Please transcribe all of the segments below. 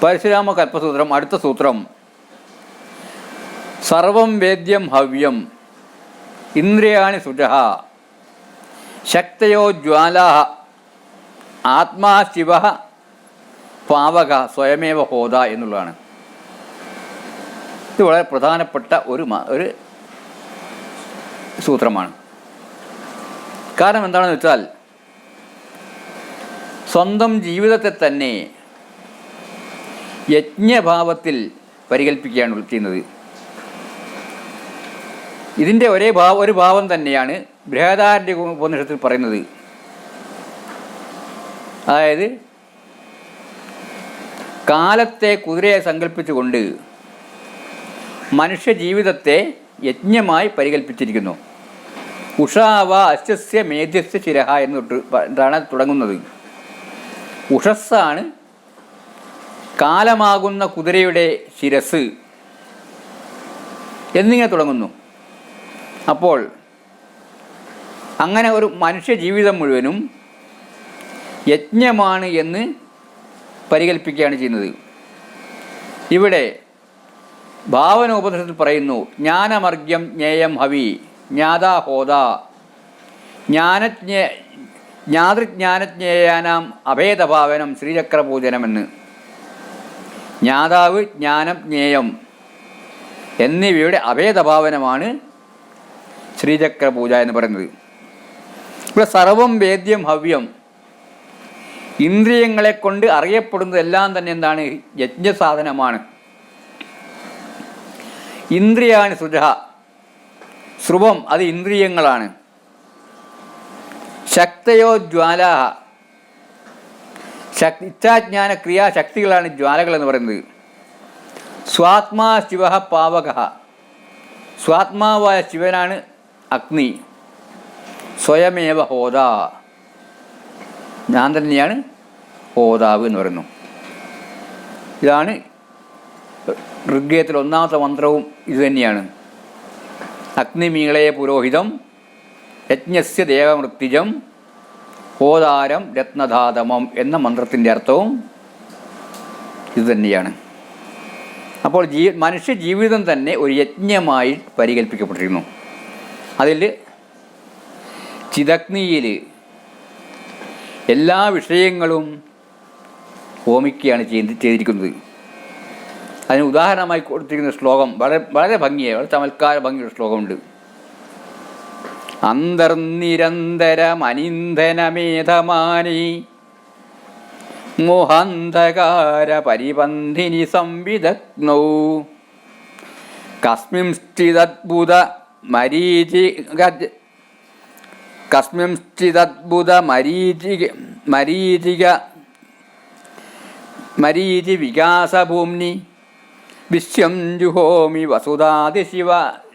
പരശുരാമ കൽപ്പസൂത്രം. അടുത്ത സൂത്രം: സർവം വേദ്യം ഹവ്യം ഇന്ദ്രിയാണി സുജഃ ശക്തയോ ജ്വാലാ ആത്മാ ശിവ പാവക സ്വയമേവ ഹോത എന്നുള്ളതാണ്. ഇത് വളരെ പ്രധാനപ്പെട്ട ഒരു സൂത്രമാണ്. കാരണം എന്താണെന്ന് വെച്ചാൽ, സ്വന്തം ജീവിതത്തെ തന്നെ യജ്ഞഭാവത്തിൽ പരികൽപ്പിക്കുകയാണ് ചെയ്യുന്നത്. ഇതിൻ്റെ ഒരു ഭാവം തന്നെയാണ് ബൃഹദാരണ്യ ഉപനിഷത്തിൽ പറയുന്നത്. അതായത് കാലത്തെ കുതിരയെ സങ്കല്പിച്ചുകൊണ്ട് മനുഷ്യ ജീവിതത്തെ യജ്ഞമായി പരികൽപ്പിച്ചിരിക്കുന്നു. ഉഷാവ അശ്വസ്യ മേധ്യസ്യ ശിരഹ എന്നാണ് തുടങ്ങുന്നത്. ഉഷസ്സാണ് കാലമാകുന്ന കുതിരയുടെ ശിരസ് എന്നിങ്ങനെ തുടങ്ങുന്നു. അപ്പോൾ അങ്ങനെ ഒരു മനുഷ്യ ജീവിതം മുഴുവനും യജ്ഞമാണ് എന്ന് പരികൽപ്പിക്കുകയാണ് ചെയ്യുന്നത്. ഇവിടെ ഭാവനോപനിഷത്തിൽ പറയുന്നു: ജ്ഞാനമർഗ്യം ജ്ഞേയം ഹവി ജ്ഞാതാ ഹോത ജ്ഞാതൃജ്ഞാനജ്ഞേയാനാം അഭേദഭാവനം ശ്രീചക്രപൂജനമെന്ന്. ജ്ഞാതാവ്, ജ്ഞാനം, ജ്ഞേയം എന്നിവയുടെ അഭേദഭാവനമാണ് ശ്രീചക്രപൂജ എന്ന് പറയുന്നത്. ഇവിടെ സർവം വേദ്യം ഹവ്യം, ഇന്ദ്രിയങ്ങളെ കൊണ്ട് അറിയപ്പെടുന്നതെല്ലാം തന്നെ എന്താണ്? യജ്ഞസാധനമാണ്. ഇന്ദ്രിയാണി സുജഃ, ശ്രുവം അത് ഇന്ദ്രിയങ്ങളാണ്. ശക്തയോ ജ്വാലാഹ, ഇച്ഛാജ്ഞാന ക്രിയാശക്തികളാണ് ജ്വാലകൾ എന്ന് പറയുന്നത്. സ്വാത്മാ ശിവ പാവക, സ്വാത്മാവായ ശിവനാണ് അഗ്നി. സ്വയമേവ ഹോത, ഞാൻ തന്നെയാണ് ഹോതാവ് എന്ന് പറയുന്നു. ഇതാണ് ഋഗ്വേദത്തിൽ ഒന്നാമത്തെ മന്ത്രവും ഇതുതന്നെയാണ്. അഗ്നിമീളയ പുരോഹിതം യജ്ഞസ്യ ദേവമൃത്യുജം ഹോതാരം രത്നധാതമം എന്ന മന്ത്രത്തിൻ്റെ അർത്ഥവും ഇതുതന്നെയാണ്. അപ്പോൾ മനുഷ്യ ജീവിതം തന്നെ ഒരു യജ്ഞമായി പരികൽപ്പിക്കപ്പെട്ടിരിക്കുന്നു. അതിൽ ചിദഗ്നിയിൽ എല്ലാ വിഷയങ്ങളും ഹോമിക്കുകയാണ് ചെയ്തിരിക്കുന്നത്. അതിന് ഉദാഹരണമായി കൊടുത്തിരിക്കുന്ന ശ്ലോകം വളരെ ഭംഗിയായി, വളരെ ചമത്കാര ഭംഗിയുള്ള ശ്ലോകമുണ്ട്. അന്തർനിരന്തരമനിന്ധനമേധമാനി മോഹാന്ധകാര പരിബന്ധിനി സംവിദഗ്നൗ കസ്മിംശ്ചിദദ്ഭുത മരീചി വികാസഭൂമ്നി വിശ്വം ജുഹോമി വസുധാതി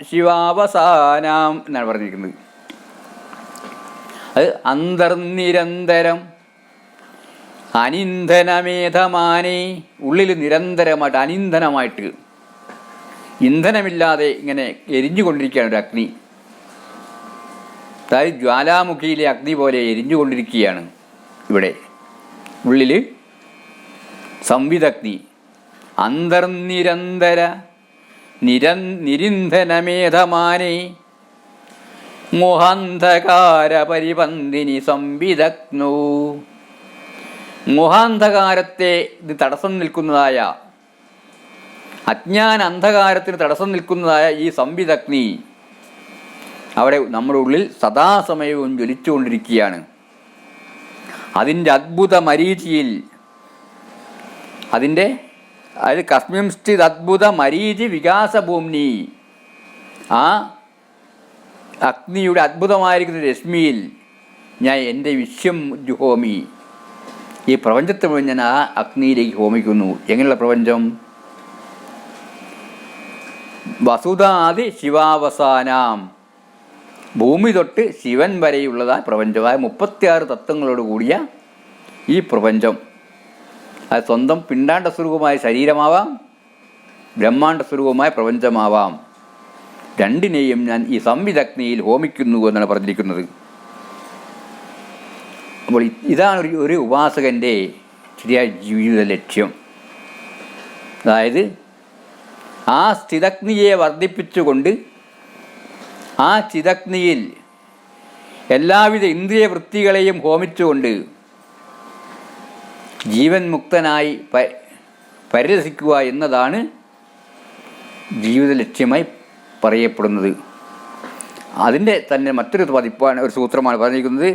ശിവാവസാനാം എന്നാണ് പറഞ്ഞിരിക്കുന്നത്. അത് അന്തർനിരന്തരം അനിന്ധനമേധമാനെ, ഉള്ളിൽ നിരന്തരമായിട്ട് അനിന്ധനമായിട്ട് ഇന്ധനമില്ലാതെ ഇങ്ങനെ എരിഞ്ഞുകൊണ്ടിരിക്കുകയാണ് ഒരു അഗ്നി. അതായത് ജ്വാലാമുഖിയിലെ അഗ്നി പോലെ എരിഞ്ഞുകൊണ്ടിരിക്കുകയാണ് ഇവിടെ ഉള്ളിൽ സംവിദഗ്നി. അന്തർനിരന്തര നിരിന്ധനമേധമാനെ മോഹാന്ധകാര പരിബന്ധിനി സംവിദഗ്നോ. മോഹാന്ധകാരത്തെ ഇത് തടസ്സം നിൽക്കുന്നതായ, അജ്ഞാന അന്ധകാരത്തിന് തടസ്സം നിൽക്കുന്നതായ ഈ സംവിദഗ്നി അവിടെ നമ്മുടെ ഉള്ളിൽ സദാസമയവും ജ്വലിച്ചുകൊണ്ടിരിക്കുകയാണ്. അതിൻ്റെ അദ്ഭുത മരീചിയിൽ, അതായത് കസ്മിംശ്ചിത് അദ്ഭുത മരീചി വികാസഭൂമ്നി, ആ അഗ്നിയുടെ അദ്ഭുതമായിരിക്കുന്ന രശ്മിയിൽ ഞാൻ എൻ്റെ വിശ്വം ജുഹോമി, ഈ പ്രപഞ്ചത്തെ മുഴുവൻ ഞാൻ ആ അഗ്നിയിലേക്ക് ഹോമിക്കുന്നു. എങ്ങനെയുള്ള പ്രപഞ്ചം? വസുധാതി ശിവാവസാനാം, ഭൂമി തൊട്ട് ശിവൻ വരെയുള്ളതായ പ്രപഞ്ചമായ 36 തത്വങ്ങളോട് കൂടിയ ഈ പ്രപഞ്ചം, അത് സ്വന്തം പിണ്ടാണ്ട സ്വരൂപമായ ശരീരമാവാം, ബ്രഹ്മാണ്ട സ്വരൂപമായ പ്രപഞ്ചമാവാം. രണ്ടിനെയും ഞാൻ ഈ സംവിദഗ്നിയിൽ ഹോമിക്കുന്നു എന്നാണ് പറഞ്ഞിരിക്കുന്നത്. അപ്പോൾ ഇതാണ് ഒരു ഉപാസകൻ്റെ ശരിയായ ജീവിത ലക്ഷ്യം. അതായത് ആ സ്ഥിതഗ്നിയെ വർദ്ധിപ്പിച്ചുകൊണ്ട് ആ ചിതഗ്നിയിൽ എല്ലാവിധ ഇന്ദ്രിയ വൃത്തികളെയും ഹോമിച്ചുകൊണ്ട് ജീവൻ മുക്തനായി പരിരസിക്കുക എന്നതാണ് ജീവിത ലക്ഷ്യമായി പറയപ്പെടുന്നത്. അതിൻ്റെ തന്നെ മറ്റൊരു പതിപ്പാണ്, ഒരു സൂത്രമാണ് പറഞ്ഞിരിക്കുന്നത്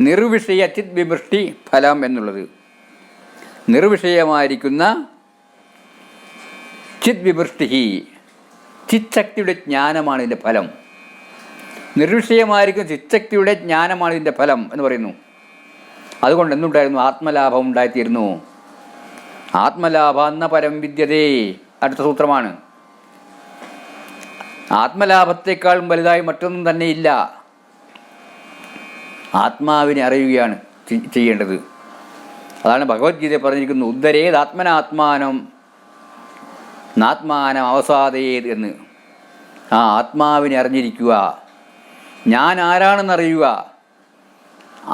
നിർവിഷയ ചിത് വിമൃഷ്ടി ഫലം എന്നുള്ളത്. നിർവിഷയമായിരിക്കുന്ന ചിത് വിമൃഷ്ടി, ചിച്ഛക്തിയുടെ ജ്ഞാനമാണ് ഇതിൻ്റെ ഫലം. നിർവിഷയമായിരിക്കും ചിച്ഛക്തിയുടെ ജ്ഞാനമാണ് ഇതിൻ്റെ ഫലം എന്ന് പറയുന്നു. അതുകൊണ്ട് എന്തുണ്ടായിരുന്നു? ആത്മലാഭം ഉണ്ടായിത്തീരുന്നു. ആത്മലാഭ എന്ന പരം വിദ്യതേ അടുത്ത സൂത്രമാണ്. ആത്മലാഭത്തെക്കാളും വലുതായി മറ്റൊന്നും തന്നെ ഇല്ല. ആത്മാവിനെ അറിയുകയാണ് ചെയ്യേണ്ടത്. അതാണ് ഭഗവത്ഗീത പറഞ്ഞിരിക്കുന്നത്, ഉദ്ധരേത് ആത്മനാത്മാനം നാത്മാനം അവസാദയേത് എന്ന്. ആ ആത്മാവിനെ അറിഞ്ഞിരിക്കുക, ഞാൻ ആരാണെന്നറിയുക,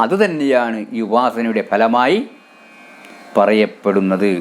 അതുതന്നെയാണ് ഈ ഉപാസനയുടെ ഫലമായി പറയപ്പെടുന്നത്.